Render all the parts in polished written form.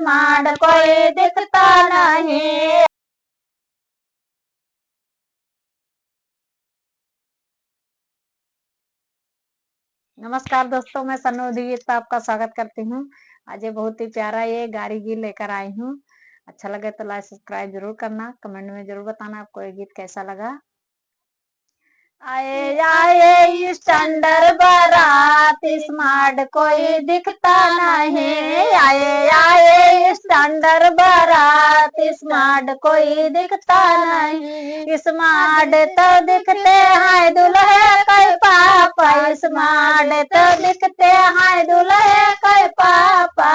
Smart कोई दिखता नहीं। नमस्कार दोस्तों, मैं सन्नू दीजिए आपका स्वागत करती हूँ। आज ये बहुत ही प्यारा ये गाड़ी गीत लेकर आई हूँ। अच्छा लगे तो लाइक सब्सक्राइब जरूर करना, कमेंट में जरूर बताना आपको ये गीत कैसा लगा। आए आए स्टैंडर्ड बारात स्मार्ट कोई दिखता नहीं। आए आए स्टैंडर्ड बारात स्मार्ट कोई दिखता नहीं। स्मार्ट तो दिखते हैं दुल्हे के पापा, स्मार्ट तो दिखते हैं दुल्हे के पापा।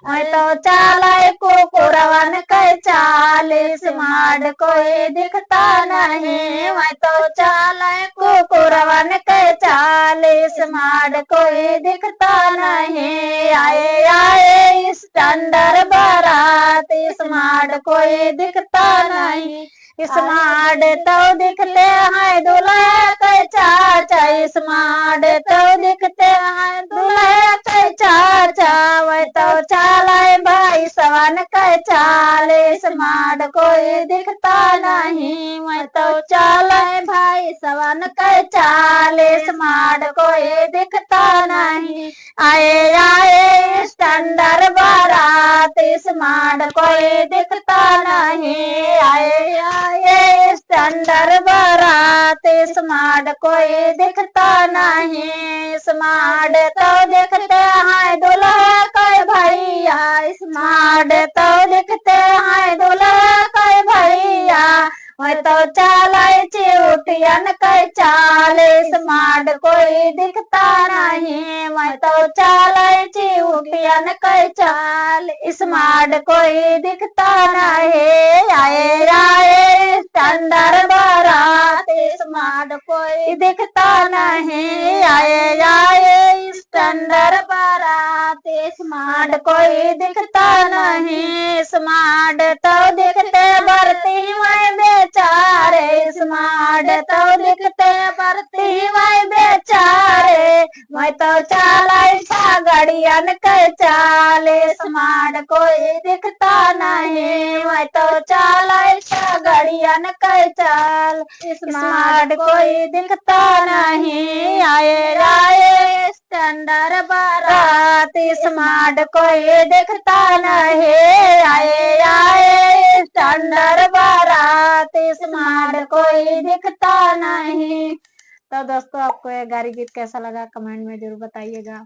मैं तो चाले कुकुरवन के चाल स्मार्ट कोई दिखता नहीं। मैं तो चाले कुकुरवन के चाल स्मार्ट कोई दिखता नहीं। आए आए स्टैंडर्ड बारात स्मार्ट कोई दिखता नहीं। स्मार्ट तो दिखते हैं दुल्हे के चाचा, स्मार्ट तो दिखते हैं दुल्हे के चाचा। वह तो चाले भाई सवन के चाल स्मार्ट कोई दिखता नहीं। मैं तो चाले भाई सवन के चाल स्मार्ट कोई दिखता नहीं। आए आए स्टैंडर्ड बारात स्मार्ट कोई दिखता नहीं। आए आए स्टैंडर्ड बारात स्मार्ट कोई दिखता नहीं। स्मार्ट तो दिखते हैं दुल्हे के भैया, स्मार्ट तो दिखते हैं दुल्हे के भैया। मैं तो चाले चिउटियन के चाल स्मार्ट कोई दिखता नहीं। मैं तो चाले चिउटियन के चाल स्मार्ट कोई दिखता नहीं। आए आए स्टैंडर्ड बारात स्मार्ट कोई दिखता नहीं। आए आए स्टैंडर्ड बारात स्मार्ट कोई दिखता नहीं। स्मार्ट तो दिखते बरती मैं बेचारे, स्मार्ट तो दिखते बरती मैं बेचारे। मैं तो चाले छागड़ियन के चाल स्मार्ट कोई दिखता नहीं। मैं तो चाले छागड़ियन के चाल स्मार्ट कोई दिखता नहीं। आए आए स्टैंडर्ड बारात स्मार्ट कोई दिखता नहीं। आए आए स्टैंडर्ड बारात स्मार्ट कोई दिखता नहीं। तो दोस्तों, आपको ये गाड़ी गीत कैसा लगा कमेंट में जरूर बताइएगा।